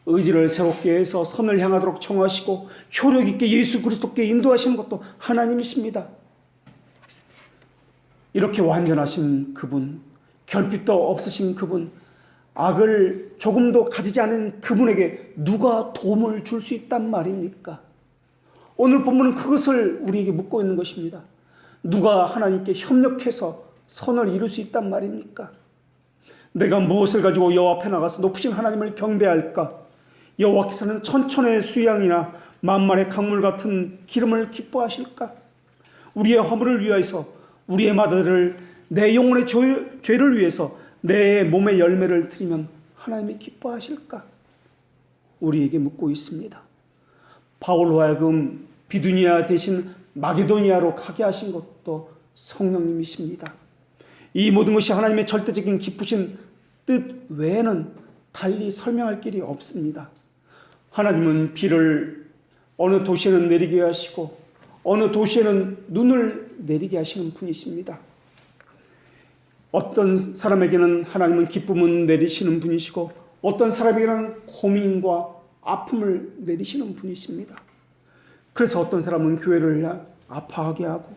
의지를 새롭게 해서 선을 향하도록 청하시고 효력 있게 예수 그리스도께 인도하시는 것도 하나님이십니다. 이렇게 완전하신 그분, 결핍도 없으신 그분, 악을 조금도 가지지 않은 그분에게 누가 도움을 줄 수 있단 말입니까? 오늘 본문은 그것을 우리에게 묻고 있는 것입니다. 누가 하나님께 협력해서 선을 이룰 수 있단 말입니까? 내가 무엇을 가지고 여호와 앞에 나가서 높으신 하나님을 경배할까? 여호와께서는 천천의 수양이나 만만의 강물 같은 기름을 기뻐하실까? 우리의 허물을 위하여서, 우리의 마다를, 내 영혼의 죄를 위해서 내 몸의 열매를 드리면 하나님이 기뻐하실까? 우리에게 묻고 있습니다. 바울로 하여금 비두니아 대신 마게도니아로 가게 하신 것도 성령님이십니다. 이 모든 것이 하나님의 절대적인 기쁘신 뜻 외에는 달리 설명할 길이 없습니다. 하나님은 비를 어느 도시에는 내리게 하시고 어느 도시에는 눈을 내리게 하시는 분이십니다. 어떤 사람에게는 하나님은 기쁨을 내리시는 분이시고 어떤 사람에게는 고민과 아픔을 내리시는 분이십니다. 그래서 어떤 사람은 교회를 아파하게 하고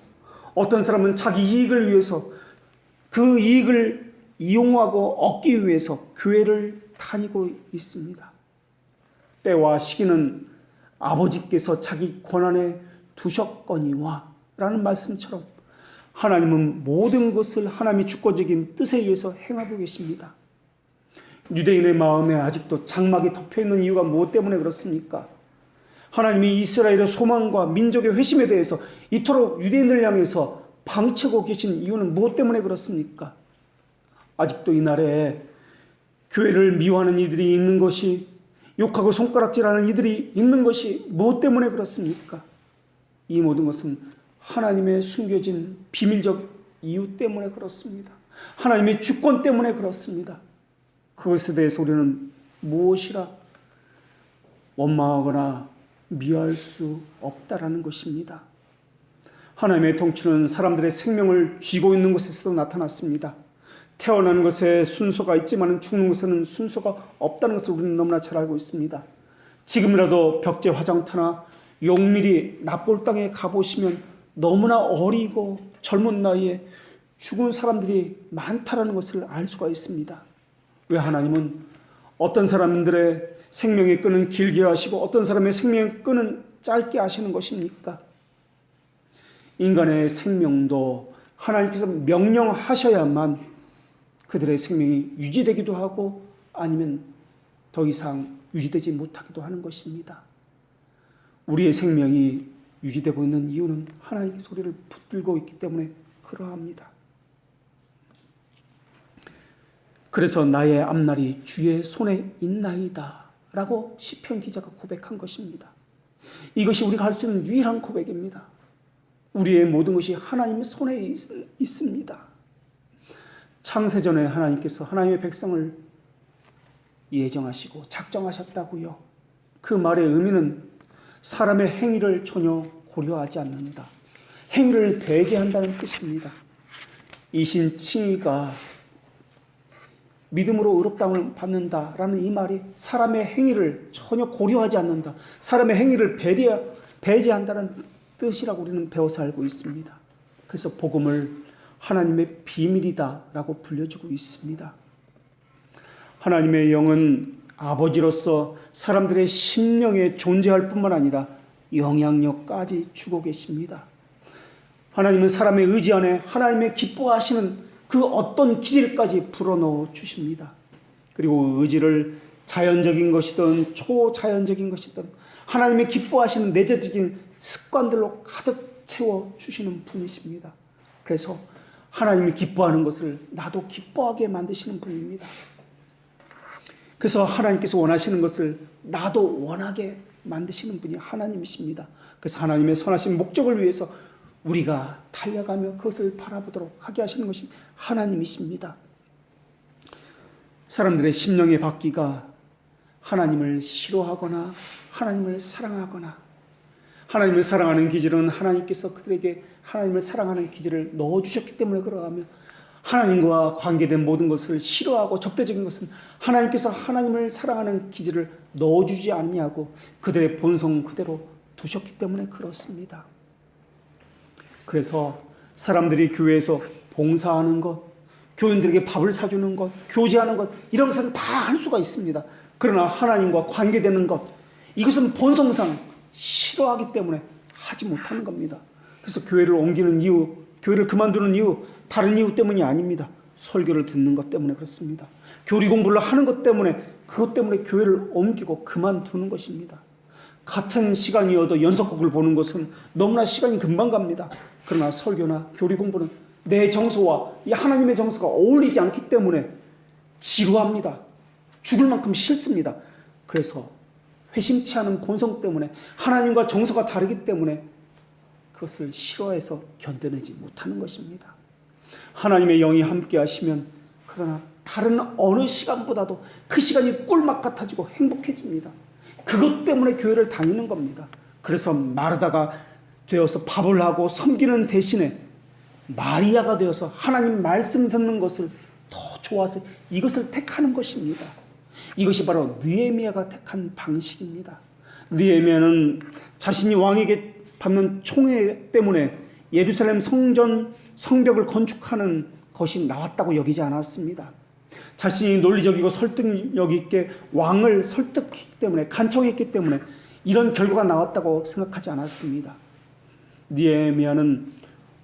어떤 사람은 자기 이익을 위해서 그 이익을 이용하고 얻기 위해서 교회를 다니고 있습니다. 때와 시기는 아버지께서 자기 권한에 두셨거니와 라는 말씀처럼 하나님은 모든 것을 하나님의 주권적인 뜻에 의해서 행하고 계십니다. 유대인의 마음에 아직도 장막이 덮여있는 이유가 무엇 때문에 그렇습니까? 하나님이 이스라엘의 소망과 민족의 회심에 대해서 이토록 유대인을 향해서 방치하고 계신 이유는 무엇 때문에 그렇습니까? 아직도 이날에 교회를 미워하는 이들이 있는 것이, 욕하고 손가락질하는 이들이 있는 것이 무엇 때문에 그렇습니까? 이 모든 것은 하나님의 숨겨진 비밀적 이유 때문에 그렇습니다. 하나님의 주권 때문에 그렇습니다. 그것에 대해서 우리는 무엇이라 원망하거나 미워할 수 없다라는 것입니다. 하나님의 통치는 사람들의 생명을 쥐고 있는 것에서도 나타났습니다. 태어나는 것에 순서가 있지만 죽는 것에는 순서가 없다는 것을 우리는 너무나 잘 알고 있습니다. 지금이라도 벽제 화장터나 용밀히 납볼 땅에 가보시면 너무나 어리고 젊은 나이에 죽은 사람들이 많다라는 것을 알 수가 있습니다. 왜 하나님은 어떤 사람들의 생명의 끈은 길게 하시고 어떤 사람의 생명의 끈은 짧게 하시는 것입니까? 인간의 생명도 하나님께서 명령하셔야만 그들의 생명이 유지되기도 하고 아니면 더 이상 유지되지 못하기도 하는 것입니다. 우리의 생명이 유지되고 있는 이유는 하나님께서 우리를 붙들고 있기 때문에 그러합니다. 그래서 나의 앞날이 주의 손에 있나이다 라고 시편 기자가 고백한 것입니다. 이것이 우리가 할 수 있는 유일한 고백입니다. 우리의 모든 것이 하나님의 손에 있습니다. 창세전에 하나님께서 하나님의 백성을 예정하시고 작정하셨다고요. 그 말의 의미는 사람의 행위를 전혀 고려하지 않는다. 행위를 배제한다는 뜻입니다. 이신칭의가 믿음으로 의롭다함을 받는다라는 이 말이 사람의 행위를 전혀 고려하지 않는다. 사람의 행위를 배제한다는 뜻이라고 우리는 배워서 알고 있습니다. 그래서 복음을 하나님의 비밀이다라고 불려주고 있습니다. 하나님의 영은 아버지로서 사람들의 심령에 존재할 뿐만 아니라 영향력까지 주고 계십니다. 하나님은 사람의 의지 안에 하나님의 기뻐하시는 그 어떤 기질까지 불어넣어 주십니다. 그리고 의지를 자연적인 것이든 초자연적인 것이든 하나님의 기뻐하시는 내재적인 습관들로 가득 채워주시는 분이십니다. 그래서 하나님이 기뻐하는 것을 나도 기뻐하게 만드시는 분입니다. 그래서 하나님께서 원하시는 것을 나도 원하게 만드시는 분이 하나님이십니다. 그래서 하나님의 선하신 목적을 위해서 우리가 달려가며 그것을 바라보도록 하게 하시는 것이 하나님이십니다. 사람들의 심령의 바퀴가 하나님을 싫어하거나 하나님을 사랑하거나, 하나님을 사랑하는 기질은 하나님께서 그들에게 하나님을 사랑하는 기질을 넣어주셨기 때문에 그러하며, 하나님과 관계된 모든 것을 싫어하고 적대적인 것은 하나님께서 하나님을 사랑하는 기질을 넣어주지 아니하고 그들의 본성 그대로 두셨기 때문에 그렇습니다. 그래서 사람들이 교회에서 봉사하는 것, 교인들에게 밥을 사주는 것, 교제하는 것, 이런 것은 다 할 수가 있습니다. 그러나 하나님과 관계되는 것, 이것은 본성상 싫어하기 때문에 하지 못하는 겁니다. 그래서 교회를 옮기는 이유 교회를 그만두는 이유, 다른 이유 때문이 아닙니다. 설교를 듣는 것 때문에 그렇습니다. 교리 공부를 하는 것 때문에, 그것 때문에 교회를 옮기고 그만두는 것입니다. 같은 시간이어도 연속극을 보는 것은 너무나 시간이 금방 갑니다. 그러나 설교나 교리 공부는 내 정서와 이 하나님의 정서가 어울리지 않기 때문에 지루합니다. 죽을 만큼 싫습니다. 그래서 회심치 않은 본성 때문에, 하나님과 정서가 다르기 때문에 그것을 싫어해서 견뎌내지 못하는 것입니다. 하나님의 영이 함께 하시면, 그러나 다른 어느 시간보다도 그 시간이 꿀맛 같아지고 행복해집니다. 그것 때문에 교회를 다니는 겁니다. 그래서 마르다가 되어서 밥을 하고 섬기는 대신에 마리아가 되어서 하나님 말씀 듣는 것을 더 좋아서 이것을 택하는 것입니다. 이것이 바로 느헤미야가 택한 방식입니다. 느헤미야는 자신이 왕에게 받는 총애 때문에 예루살렘 성벽을 건축하는 것이 나왔다고 여기지 않았습니다. 자신이 논리적이고 설득력 있게 왕을 설득했기 때문에, 간청했기 때문에 이런 결과가 나왔다고 생각하지 않았습니다. 느헤미야는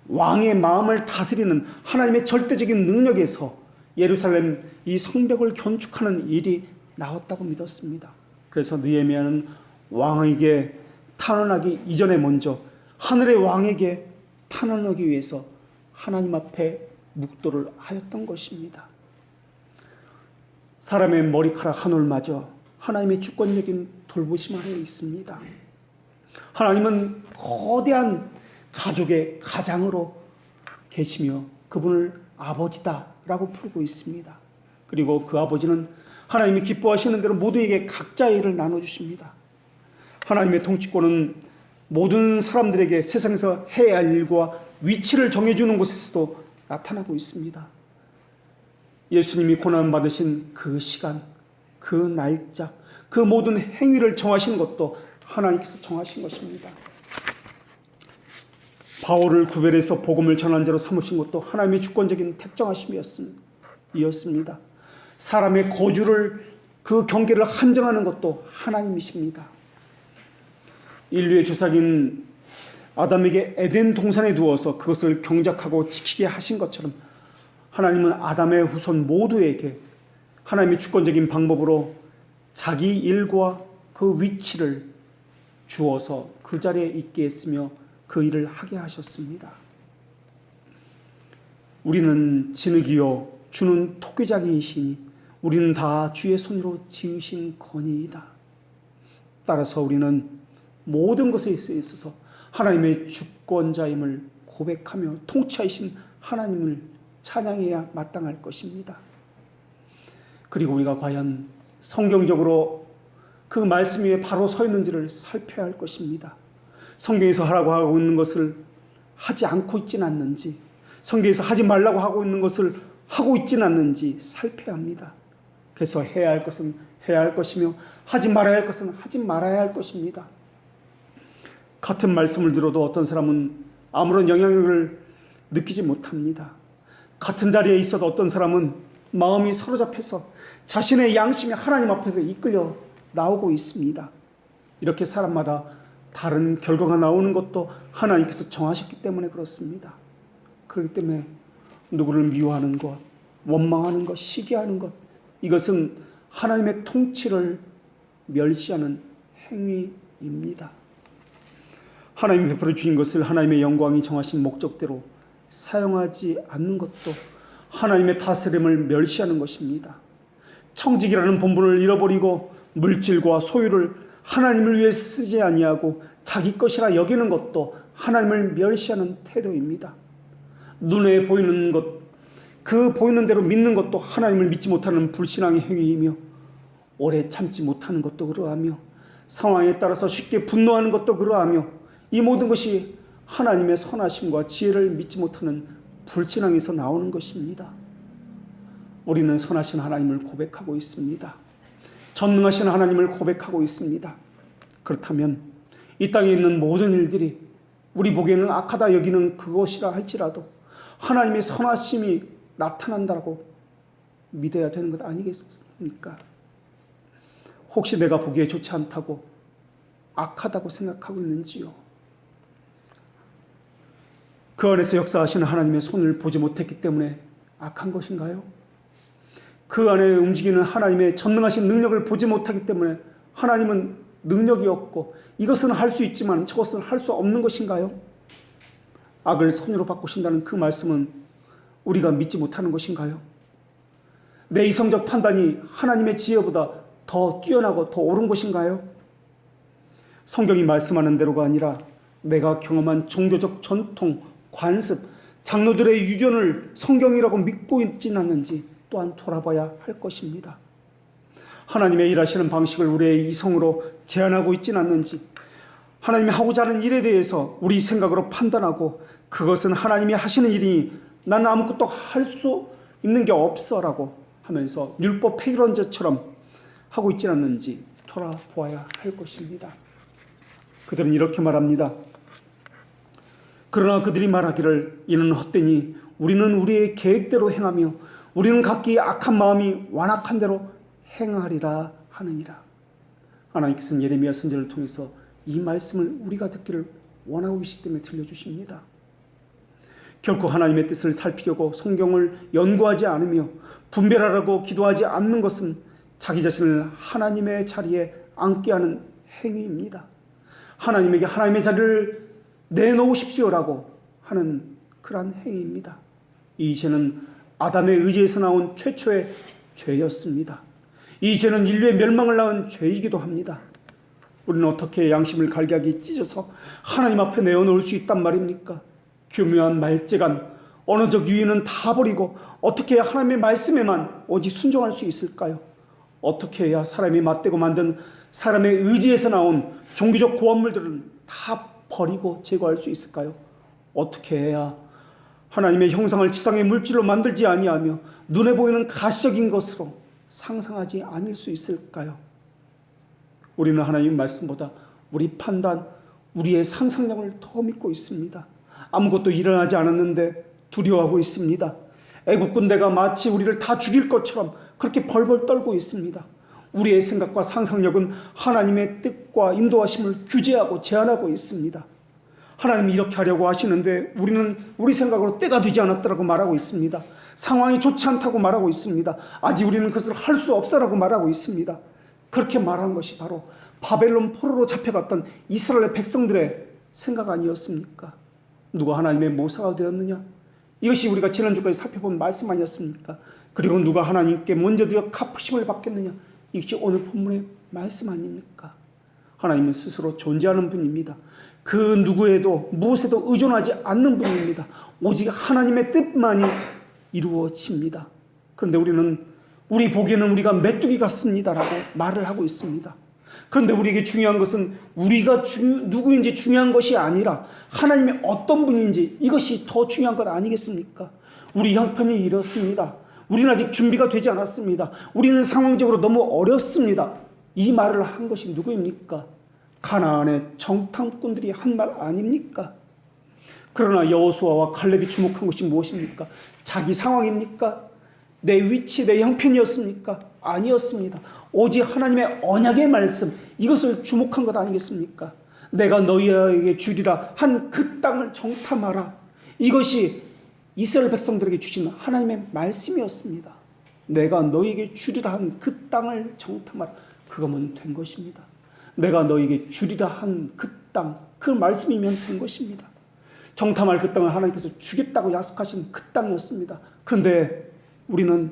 왕의 마음을 다스리는 하나님의 절대적인 능력에서 예루살렘 이 성벽을 건축하는 일이 나왔다고 믿었습니다. 그래서 느헤미야는 왕에게 탄원하기 이전에 먼저 하늘의 왕에게 탄원하기 위해서 하나님 앞에 묵도를 하였던 것입니다. 사람의 머리카락 한 올마저 하나님의 주권적인 돌보심 아래에 있습니다. 하나님은 거대한 가족의 가장으로 계시며 그분을 아버지다라고 부르고 있습니다. 그리고 그 아버지는 하나님이 기뻐하시는 대로 모두에게 각자의 일을 나눠주십니다. 하나님의 통치권은 모든 사람들에게 세상에서 해야 할 일과 위치를 정해주는 곳에서도 나타나고 있습니다. 예수님이 고난받으신 그 시간, 그 날짜, 그 모든 행위를 정하시는 것도 하나님께서 정하신 것입니다. 바울을 구별해서 복음을 전한 자로 삼으신 것도 하나님의 주권적인 택정하심이었습니다. 사람의 거주를, 그 경계를 한정하는 것도 하나님이십니다. 인류의 조상인 아담에게 에덴 동산에 두어서 그것을 경작하고 지키게 하신 것처럼 하나님은 아담의 후손 모두에게 하나님의 주권적인 방법으로 자기 일과 그 위치를 주어서 그 자리에 있게 했으며 그 일을 하게 하셨습니다. 우리는 진흙이요 주는 토기장이시니 우리는 다 주의 손으로 지으신 거니이다. 따라서 우리는 모든 것에 있어서 하나님의 주권자임을 고백하며 통치하신 하나님을 찬양해야 마땅할 것입니다. 그리고 우리가 과연 성경적으로 그 말씀 위에 바로 서 있는지를 살펴야 할 것입니다. 성경에서 하라고 하고 있는 것을 하지 않고 있지는 않는지, 성경에서 하지 말라고 하고 있는 것을 하고 있지는 않는지 살펴야 합니다. 그래서 해야 할 것은 해야 할 것이며 하지 말아야 할 것은 하지 말아야 할 것입니다. 같은 말씀을 들어도 어떤 사람은 아무런 영향력을 느끼지 못합니다. 같은 자리에 있어도 어떤 사람은 마음이 사로잡혀서 자신의 양심이 하나님 앞에서 이끌려 나오고 있습니다. 이렇게 사람마다 다른 결과가 나오는 것도 하나님께서 정하셨기 때문에 그렇습니다. 그렇기 때문에 누구를 미워하는 것, 원망하는 것, 시기하는 것, 이것은 하나님의 통치를 멸시하는 행위입니다. 하나님이 베풀어 주신 것을 하나님의 영광이 정하신 목적대로 사용하지 않는 것도 하나님의 다스림을 멸시하는 것입니다. 청직이라는 본분을 잃어버리고 물질과 소유를 하나님을 위해 쓰지 아니하고 자기 것이라 여기는 것도 하나님을 멸시하는 태도입니다. 눈에 보이는 것, 그 보이는 대로 믿는 것도 하나님을 믿지 못하는 불신앙의 행위이며, 오래 참지 못하는 것도 그러하며, 상황에 따라서 쉽게 분노하는 것도 그러하며, 이 모든 것이 하나님의 선하심과 지혜를 믿지 못하는 불신앙에서 나오는 것입니다. 우리는 선하신 하나님을 고백하고 있습니다. 전능하신 하나님을 고백하고 있습니다. 그렇다면 이 땅에 있는 모든 일들이 우리 보기에는 악하다 여기는 그것이라 할지라도 하나님의 선하심이 나타난다고 믿어야 되는 것 아니겠습니까? 혹시 내가 보기에 좋지 않다고 악하다고 생각하고 있는지요? 그 안에서 역사하시는 하나님의 손을 보지 못했기 때문에 악한 것인가요? 그 안에 움직이는 하나님의 전능하신 능력을 보지 못하기 때문에 하나님은 능력이 없고 이것은 할 수 있지만 저것은 할 수 없는 것인가요? 악을 선으로 바꾸신다는 그 말씀은 우리가 믿지 못하는 것인가요? 내 이성적 판단이 하나님의 지혜보다 더 뛰어나고 더 옳은 것인가요? 성경이 말씀하는 대로가 아니라 내가 경험한 종교적 전통, 관습, 장로들의 유전을 성경이라고 믿고 있지는 않는지 또한 돌아봐야 할 것입니다. 하나님의 일하시는 방식을 우리의 이성으로 제한하고 있지는 않는지, 하나님이 하고자 하는 일에 대해서 우리 생각으로 판단하고 그것은 하나님이 하시는 일이니 나는 아무것도 할 수 있는 게 없어라고 하면서 율법 폐기론자처럼 하고 있지는 않는지 돌아보아야 할 것입니다. 그들은 이렇게 말합니다. 그러나 그들이 말하기를 이는 헛되니 우리는 우리의 계획대로 행하며 우리는 각기 악한 마음이 완악한 대로 행하리라 하느니라. 하나님께서는 예레미야 선지자를 통해서 이 말씀을 우리가 듣기를 원하고 계시기 때문에 들려주십니다. 결코 하나님의 뜻을 살피려고 성경을 연구하지 않으며 분별하라고 기도하지 않는 것은 자기 자신을 하나님의 자리에 앉게 하는 행위입니다. 하나님에게 하나님의 자리를 내놓으십시오라고 하는 그러한 행위입니다. 이 죄는 아담의 의지에서 나온 최초의 죄였습니다. 이 죄는 인류의 멸망을 낳은 죄이기도 합니다. 우리는 어떻게 양심을 갈기하게 찢어서 하나님 앞에 내어놓을 수 있단 말입니까? 교묘한 말재간, 언어적 유인은 다 버리고 어떻게 해야 하나님의 말씀에만 오직 순종할 수 있을까요? 어떻게 해야 사람이 맞대고 만든 사람의 의지에서 나온 종교적 고안물들은 다 버리고 제거할 수 있을까요? 어떻게 해야 하나님의 형상을 지상의 물질로 만들지 아니하며 눈에 보이는 가시적인 것으로 상상하지 않을 수 있을까요? 우리는 하나님의 말씀보다 우리 판단, 우리의 상상력을 더 믿고 있습니다. 아무것도 일어나지 않았는데 두려워하고 있습니다. 애국 군대가 마치 우리를 다 죽일 것처럼 그렇게 벌벌 떨고 있습니다. 우리의 생각과 상상력은 하나님의 뜻과 인도하심을 규제하고 제한하고 있습니다. 하나님이 이렇게 하려고 하시는데 우리는 우리 생각으로 때가 되지 않았다고 말하고 있습니다. 상황이 좋지 않다고 말하고 있습니다. 아직 우리는 그것을 할 수 없어라고 말하고 있습니다. 그렇게 말한 것이 바로 바벨론 포로로 잡혀갔던 이스라엘 백성들의 생각 아니었습니까? 누가 하나님의 모사가 되었느냐? 이것이 우리가 지난주까지 살펴본 말씀 아니었습니까? 그리고 누가 하나님께 먼저 드려 갚으심을 받겠느냐? 이것이 오늘 본문의 말씀 아닙니까? 하나님은 스스로 존재하는 분입니다. 그 누구에도 무엇에도 의존하지 않는 분입니다. 오직 하나님의 뜻만이 이루어집니다. 그런데 우리는 우리 보기에는 우리가 메뚜기 같습니다라고 말을 하고 있습니다. 그런데 우리에게 중요한 것은 우리가 누구인지 중요한 것이 아니라 하나님이 어떤 분인지 이것이 더 중요한 것 아니겠습니까? 우리 형편이 이렇습니다. 우리는 아직 준비가 되지 않았습니다. 우리는 상황적으로 너무 어렵습니다. 이 말을 한 것이 누구입니까? 가나안의 정탐꾼들이 한 말 아닙니까? 그러나 여호수아와 칼렙이 주목한 것이 무엇입니까? 자기 상황입니까? 내 위치, 내 형편이었습니까? 아니었습니다. 오직 하나님의 언약의 말씀, 이것을 주목한 것 아니겠습니까? 내가 너희에게 주리라 한 그 땅을 정탐하라. 이것이 이스라엘 백성들에게 주신 하나님의 말씀이었습니다. 내가 너희에게 주리라 한 그 땅을 정탐하라. 그거면 된 것입니다. 내가 너희에게 주리라 한 그 땅, 그 말씀이면 된 것입니다. 정탐할 그 땅을 하나님께서 주겠다고 약속하신 그 땅이었습니다. 그런데 우리는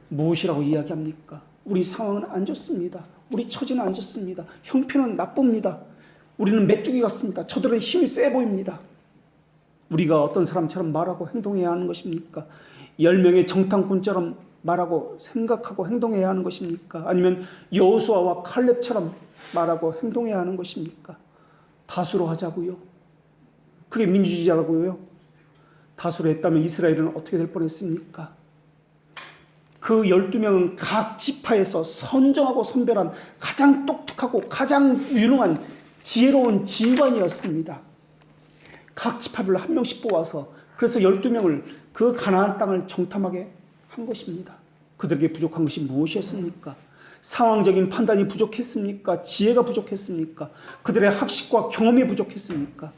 무엇이라고 이야기합니까? 우리 상황은 안 좋습니다. 우리 처지는 안 좋습니다. 형편은 나쁩니다. 우리는 메뚜기 같습니다. 저들은 힘이 세 보입니다. 우리가 어떤 사람처럼 말하고 행동해야 하는 것입니까? 10명의 정탐꾼처럼 말하고 생각하고 행동해야 하는 것입니까? 아니면 여호수아와 칼렙처럼 말하고 행동해야 하는 것입니까? 다수로 하자고요. 그게 민주주의자라고요. 다수로 했다면 이스라엘은 어떻게 될 뻔했습니까? 그 12명은 각 지파에서 선정하고 선별한 가장 똑똑하고 가장 유능한 지혜로운 지휘관이었습니다. 각 지파별로 한 명씩 뽑아서 그래서 12명을 그 가나안 땅을 정탐하게 한 것입니다. 그들에게 부족한 것이 무엇이었습니까? 상황적인 판단이 부족했습니까? 지혜가 부족했습니까? 그들의 학식과 경험이 부족했습니까?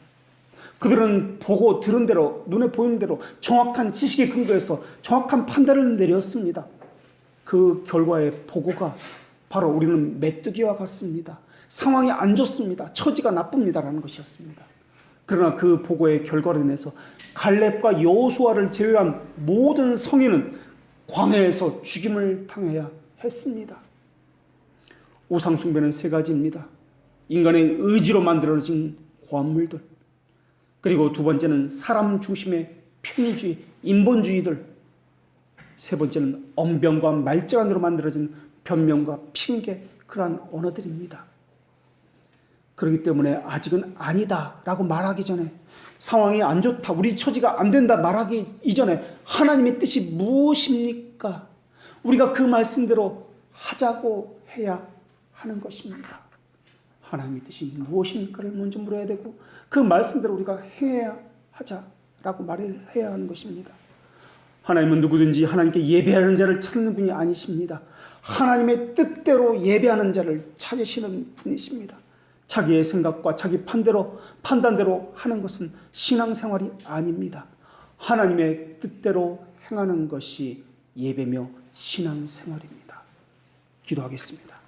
그들은 보고 들은 대로, 눈에 보이는 대로 정확한 지식에 근거해서 정확한 판단을 내렸습니다. 그 결과의 보고가 바로 우리는 메뚜기와 같습니다. 상황이 안 좋습니다. 처지가 나쁩니다라는 것이었습니다. 그러나 그 보고의 결과로 인해서 갈렙과 여호수아를 제외한 모든 성인은 광야에서 죽임을 당해야 했습니다. 우상 숭배는 세 가지입니다. 인간의 의지로 만들어진 고한물들, 그리고 두 번째는 사람 중심의 편의주의, 인본주의들, 세 번째는 언변과 말재간으로 만들어진 변명과 핑계, 그러한 언어들입니다. 그렇기 때문에 아직은 아니다 라고 말하기 전에, 상황이 안 좋다, 우리 처지가 안 된다 말하기 이전에 하나님의 뜻이 무엇입니까? 우리가 그 말씀대로 하자고 해야 하는 것입니다. 하나님의 뜻이 무엇입니까를 먼저 물어야 되고, 그 말씀대로 우리가 해야 하자라고 말해야 하는 것입니다. 하나님은 누구든지 하나님께 예배하는 자를 찾는 분이 아니십니다. 하나님의 뜻대로 예배하는 자를 찾으시는 분이십니다. 자기의 생각과 자기 판단대로 하는 것은 신앙생활이 아닙니다. 하나님의 뜻대로 행하는 것이 예배며 신앙생활입니다. 기도하겠습니다.